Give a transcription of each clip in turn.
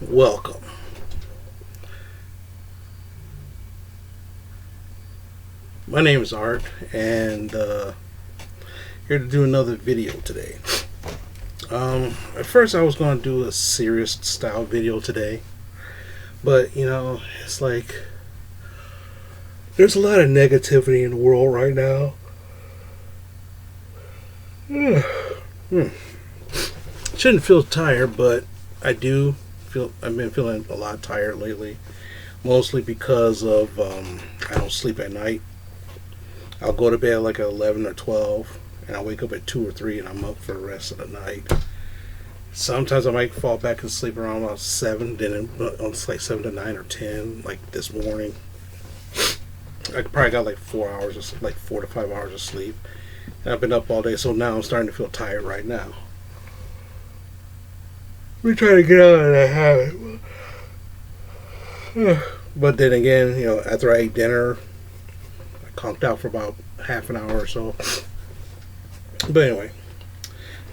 Welcome. My name is Art, and here to do another video today. At first I was going to do a serious style video today, but it's like there's a lot of negativity in the world right now. Shouldn't feel tired, but I've been feeling a lot tired lately, mostly because of I don't sleep at night. I'll go to bed like at 11 or 12, and I wake up at 2 or 3, and I'm up for the rest of the night. Sometimes I might fall back and sleep around about 7, then it's like 7 to 9 or 10, like this morning. I probably got like 4 hours, like 4 to 5 hours of sleep. And I've been up all day, so now I'm starting to feel tired right now. We try to get out of that habit. But then again, after I ate dinner, I conked out for about half an hour or so. But anyway,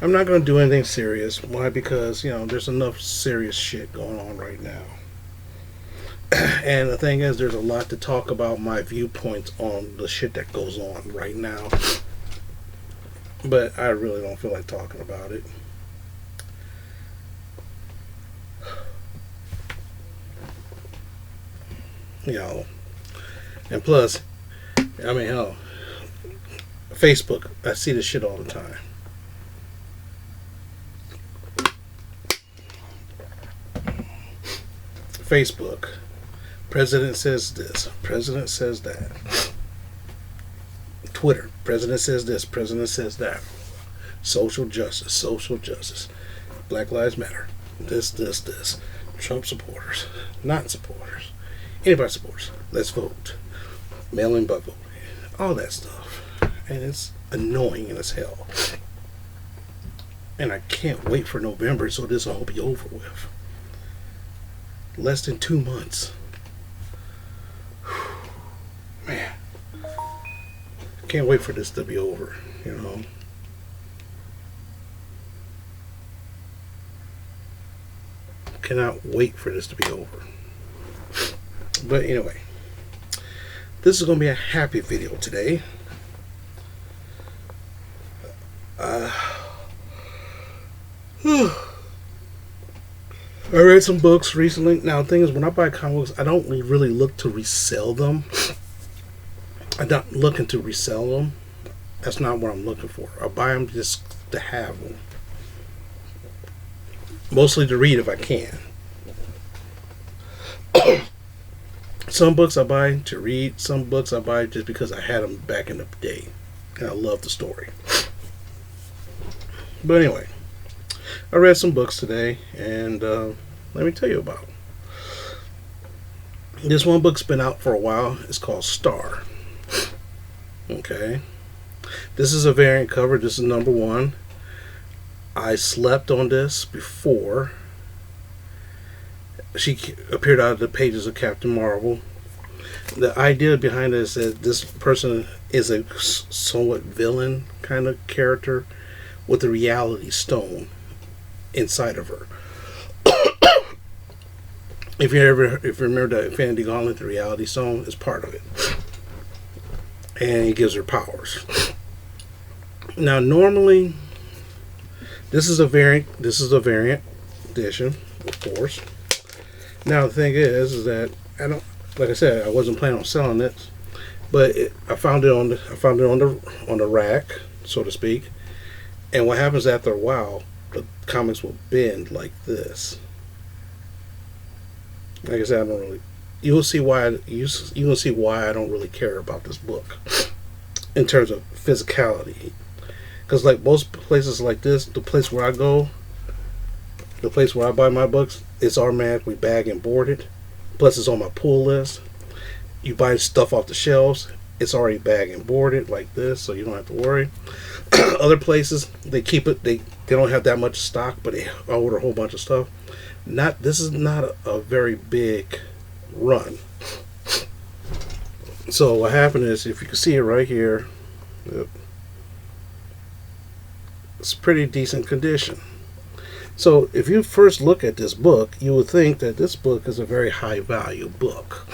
I'm not going to do anything serious. Why? Because, there's enough serious shit going on right now. And the thing is, there's a lot to talk about my viewpoints on the shit that goes on right now. But I really don't feel like talking about it. And plus, hell, Facebook, I see this shit all the time. Facebook, president says this, president says that. Twitter, president says this, president says that. Social justice. Black Lives Matter. This. Trump supporters, not supporters. Anybody supporters, let's vote. Mail-in by vote. All that stuff. And it's annoying as hell. And I can't wait for November so this will all be over with. Less than 2 months. Man. Can't wait for this to be over, Cannot wait for this to be over. But anyway, this is going to be a happy video today. I read some books recently. Now, the thing is, when I buy comics, I don't really look to resell them. I'm not looking to resell them. That's not what I'm looking for. I buy them just to have them. Mostly to read if I can. Some books I buy to read. Some books I buy just because I had them back in the day. And I love the story. But anyway, I read some books today, and let me tell you about them. This one book's been out for a while. It's called Star. Okay. This is a variant cover. This is number 1. I slept on this before. She appeared out of the pages of Captain Marvel. The idea behind it is that this person is a somewhat villain kind of character with a reality stone inside of her. If you remember the Infinity Gauntlet, the reality stone is part of it. And it gives her powers. Now, normally, this is a variant edition, of course. Now, the thing is that like I said, I wasn't planning on selling this, but I found it on the rack, so to speak. And what happens after a while, the comics will bend like this. Like I said, you'll see why I don't really care about this book in terms of physicality. Because like most places like this, the place where I buy my books, it's automatically bag and boarded. Plus it's on my pull list. You buy stuff off the shelves, it's already bag and boarded like this, so you don't have to worry. Other places, they keep it, they don't have that much stock, but they order a whole bunch of stuff. This is not a very big run. So what happened is, if you can see it right here, it's pretty decent condition. So if you first look at this book, you would think that this book is a very high value book.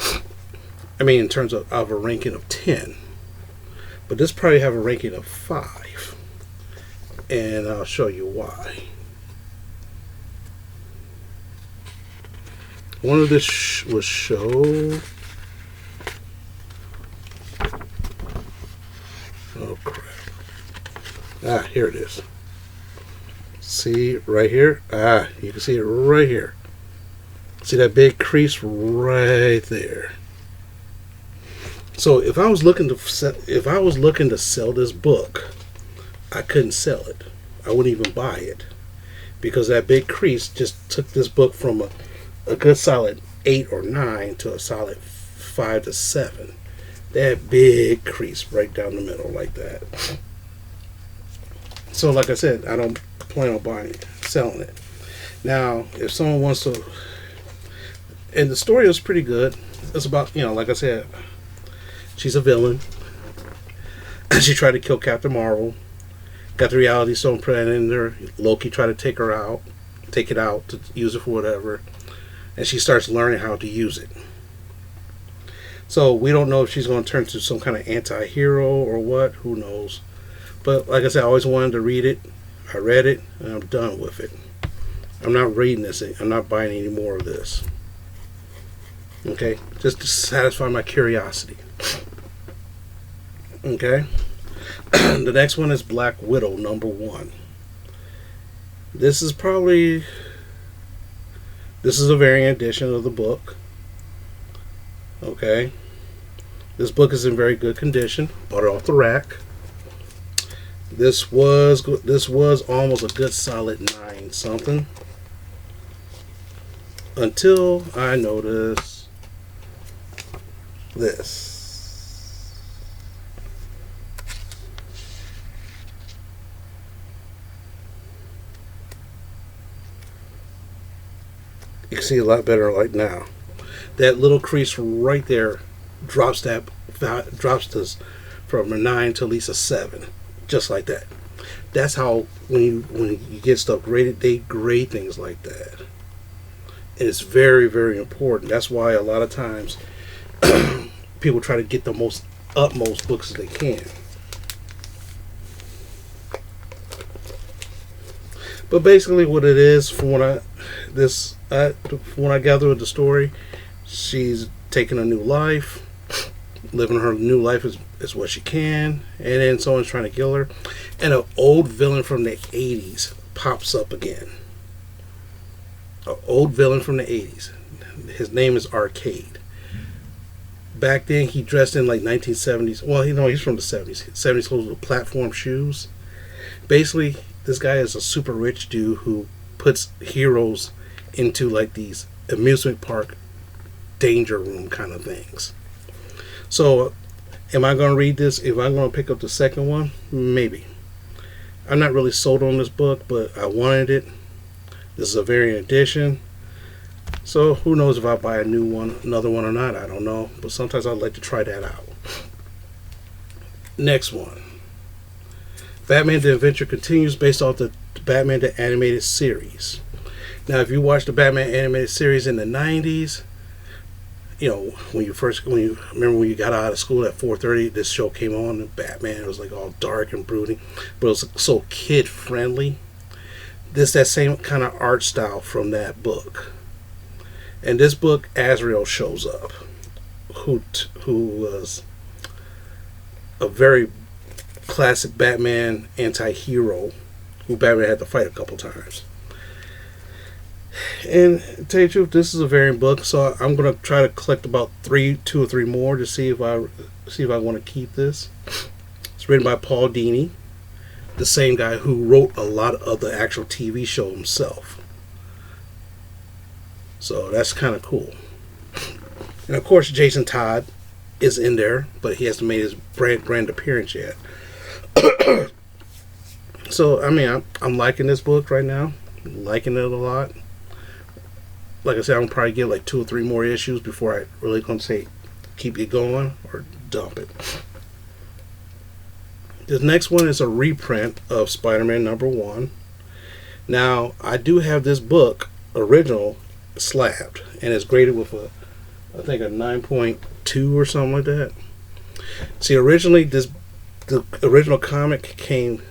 I mean, in terms of a ranking of 10. But this probably have a ranking of 5. And I'll show you why. One of this was show. Oh crap. Ah, here it is. See right here? Ah, you can see it right here. See that big crease right there. So if I was looking to sell this book, I couldn't sell it. I wouldn't even buy it because that big crease just took this book from a good solid 8 or 9 to a solid 5 to 7. That big crease right down the middle like that. So like I said, I don't plan on selling it. Now, if someone wants to, and the story was pretty good. It's about, like I said, she's a villain. She tried to kill Captain Marvel. Got the reality stone put in her. Loki tried to take it out to use it for whatever. And she starts learning how to use it. So we don't know if she's going to turn to some kind of anti-hero or what. Who knows? But like I said, I always wanted to read it. I read it, and I'm done with it. I'm not reading this. I'm not buying any more of this. Okay? Just to satisfy my curiosity. Okay? The next one is Black Widow #1. This is a variant edition of the book. Okay? This book is in very good condition. Bought it off the rack. This was almost a good solid 9 something. Until I noticed this. You can see a lot better like now. That little crease right there drops this from a 9 to at least a 7. Just like that. That's how when you get stuff graded, they grade things like that. And it's very, very important. That's why a lot of times people try to get the utmost books as they can. But basically what it is, from what I gather with the story, she's taking a new life. Living her new life is what she can, and then someone's trying to kill her, and an old villain from the 80s pops up again. An old villain from the 80s. His name is Arcade. Back then, he dressed in like 1970s. Well, he's from the 70s. 70s clothes with platform shoes. Basically, this guy is a super rich dude who puts heroes into like these amusement park danger room kind of things. So, am I going to read this? If I'm going to pick up the second one, maybe. I'm not really sold on this book, but I wanted it. This is a variant edition. So, who knows if I'll buy another one or not, I don't know. But sometimes I'd like to try that out. Next one. Batman the Adventure Continues, based off the Batman the Animated Series. Now, if you watched the Batman Animated Series in the 90s, when you got out of school at 4:30, this show came on, and Batman was like all dark and brooding, but it was so kid friendly. That same kind of art style from that book. And this book, Azrael shows up, who was a very classic Batman anti-hero who Batman had to fight a couple times. And to tell you the truth, this is a variant book, so I'm gonna try to collect about 2 or 3 more to see if I want to keep this. It's written by Paul Dini, the same guy who wrote a lot of the actual TV show himself. So that's kind of cool. And of course, Jason Todd is in there, but he hasn't made his grand appearance yet. So I mean, I'm liking this book right now. I'm liking it a lot. Like I said, I'm gonna probably get like 2 or 3 more issues before I really gonna say keep it going or dump it. The next one is a reprint of SpiderMan #1. Now, I do have this book, original, slabbed, and it's graded with I think a 9.2 or something like that. See, originally, the original comic came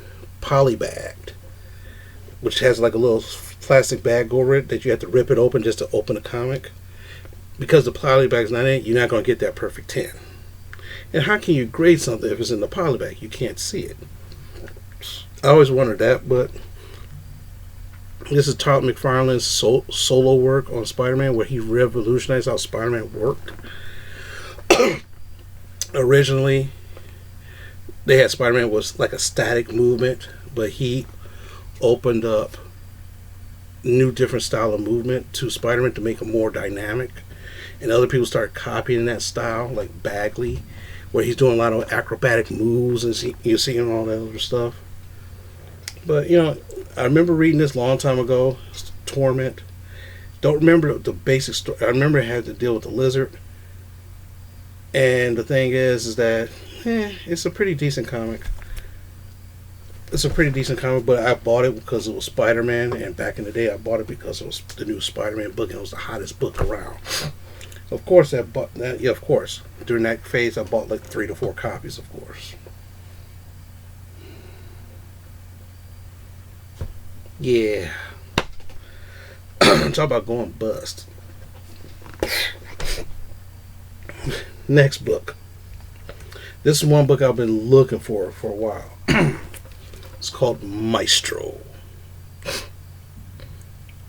polybagged, which has like a little plastic bag over it that you have to rip it open just to open the comic. Because the polybag's not in it, you're not going to get that perfect 10. And how can you grade something if it's in the polybag? You can't see it. I always wondered that, but this is Todd McFarlane's solo work on Spider-Man, where he revolutionized how Spider-Man worked. Originally, they had Spider-Man was like a static movement, but he opened up new different style of movement to Spider-Man to make him more dynamic. And other people started copying that style, like Bagley, where he's doing a lot of acrobatic moves and you're seeing all that other stuff. But, I remember reading this a long time ago, Torment. Don't remember the basic story. I remember it had to deal with the lizard. And the thing is that, it's a pretty decent comic. It's a pretty decent comic, but I bought it because it was Spider-Man, and back in the day I bought it because it was the new Spider-Man book and it was the hottest book around. Of course, of course. During that phase, I bought like 3 to 4 copies, of course. Yeah. Talk about going bust. Next book. This is one book I've been looking for a while. It's called Maestro.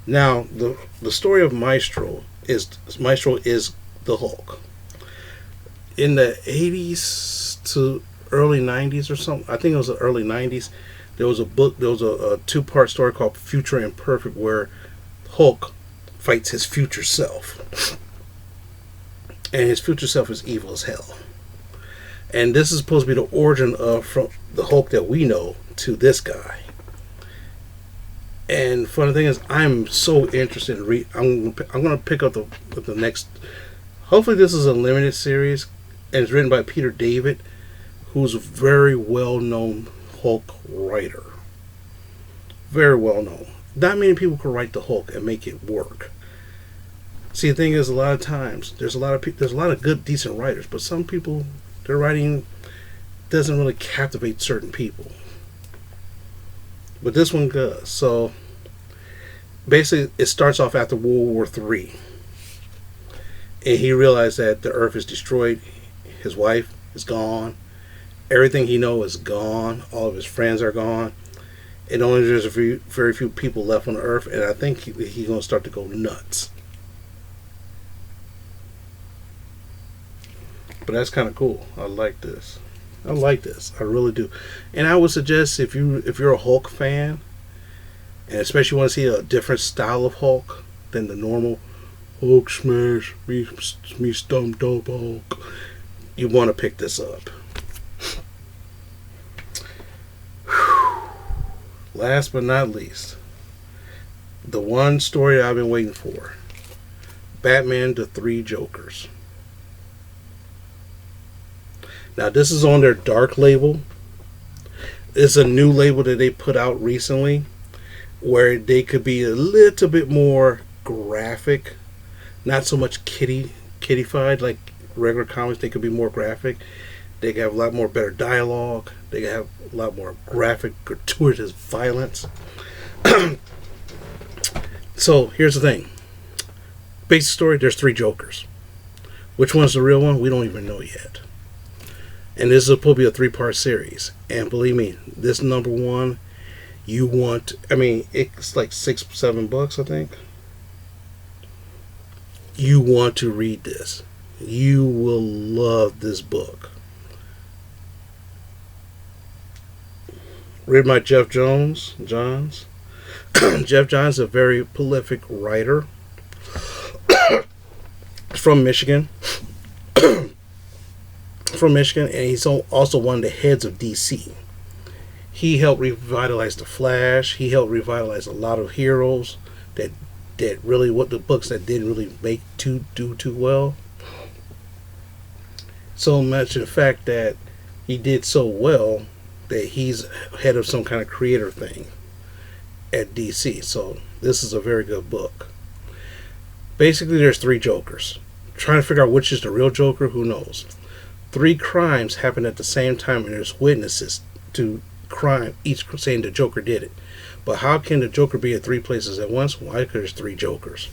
Now, the story of Maestro is the Hulk. In the 80s to early 90s or something, I think it was the early 90s, there was a 2-part story called Future Imperfect where Hulk fights his future self. And his future self is evil as hell. And this is supposed to be the origin of from the Hulk that we know to this guy. And funny thing is, I'm so interested in I'm going to pick up the next. Hopefully, this is a limited series, and it's written by Peter David, who's a very well-known Hulk writer. Very well known. Not many people can write the Hulk and make it work. See, the thing is, a lot of times there's a lot of good, decent writers, but some people, their writing doesn't really captivate certain people. But this one does. So basically, it starts off after World War III, and he realized that the Earth is destroyed. His wife is gone. Everything he knows is gone. All of his friends are gone. And only there's very few people left on the Earth. And I think he's going to start to go nuts. But that's kind of cool. I like this. I really do. And I would suggest if you're a Hulk fan, and especially want to see a different style of Hulk than the normal Hulk smash, me stumped up Hulk, you want to pick this up. Last but not least, the one story I've been waiting for. Batman the Three Jokers. Now, this is on their dark label. It's a new label that they put out recently where they could be a little bit more graphic. Not so much kiddified like regular comics. They could be more graphic. They could have a lot more better dialogue. They could have a lot more graphic, gratuitous violence. So, here's the thing. Basic story, there's 3 Jokers. Which one's the real one? We don't even know yet. And this is supposed to be a 3-part series. And believe me, this number 1, it's like $6-7, I think. You want to read this. You will love this book. Written by Jeff Johns. Jeff Johns is a very prolific writer. From Michigan. And he's also one of the heads of DC. He helped revitalize the Flash. He helped revitalize a lot of heroes that really the books that didn't really do too well. So much in fact that he did so well that he's head of some kind of creator thing. at DC. So this is a very good book. Basically, there's 3 Jokers. Trying to figure out which is the real Joker, who knows? 3 crimes happen at the same time, and there's witnesses to crime, each saying the Joker did it. But how can the Joker be at 3 places at once? Why? Because there's 3 Jokers.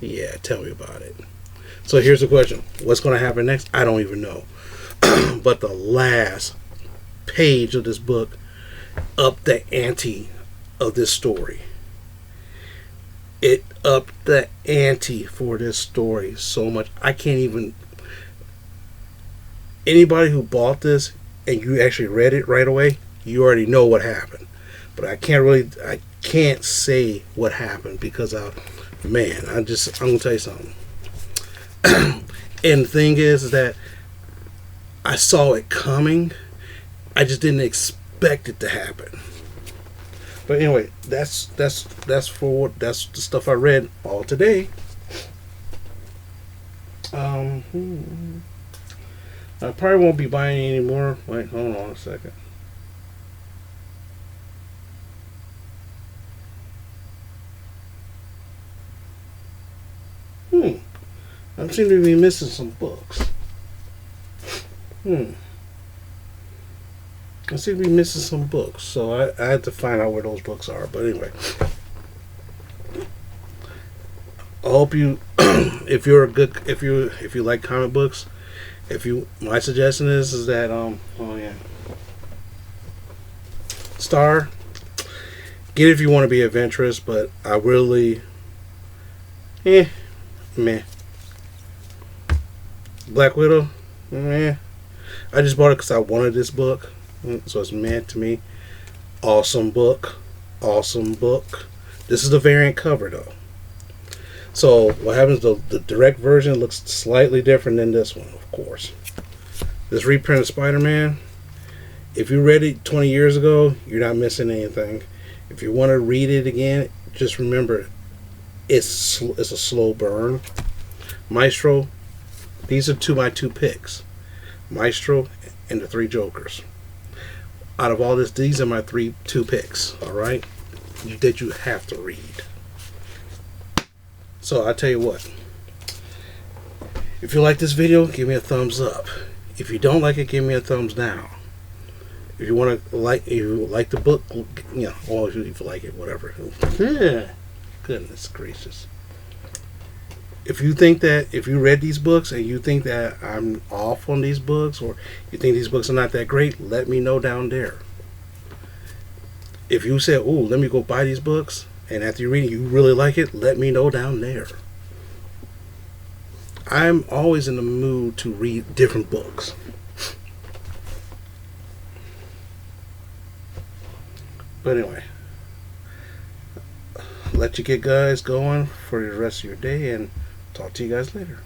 Yeah, tell me about it. So here's the question. What's going to happen next? I don't even know. But the last page of this book upped the ante of this story. It upped the ante for this story so much. I can't even... Anybody who bought this and you actually read it right away, you already know what happened. But I can't say what happened because man, I'm gonna tell you something. And the thing is that I saw it coming. I just didn't expect it to happen. But anyway, that's the stuff I read all today. I probably won't be buying any more. Wait, hold on a second. I seem to be missing some books. I seem to be missing some books, so I had to find out where those books are. But anyway, I hope you, if you like comic books, my suggestion is that Star, get it if you want to be adventurous, but I really, meh. Black Widow, meh. I just bought it because I wanted this book, so it's meh to me. Awesome book. This is the variant cover though. So what happens? The direct version looks slightly different than this one, of course. This reprint of SpiderMan, if you read it 20 years ago, you're not missing anything. If you want to read it again, just remember it's a slow burn. Maestro, these are my two picks. Maestro and the 3 Jokers. Out of all this, these are my 2 picks, alright? That you have to read. So I tell you what, if you like this video, give me a thumbs up. If you don't like it, give me a thumbs down. If you like the book, or if you like it, whatever. Goodness gracious. If you read these books and you think that I'm off on these books, or you think these books are not that great, let me know down there. If you say, "Oh, let me go buy these books," and after you read it, you really like it, let me know down there. I'm always in the mood to read different books. But anyway, let you get guys going for the rest of your day, and talk to you guys later.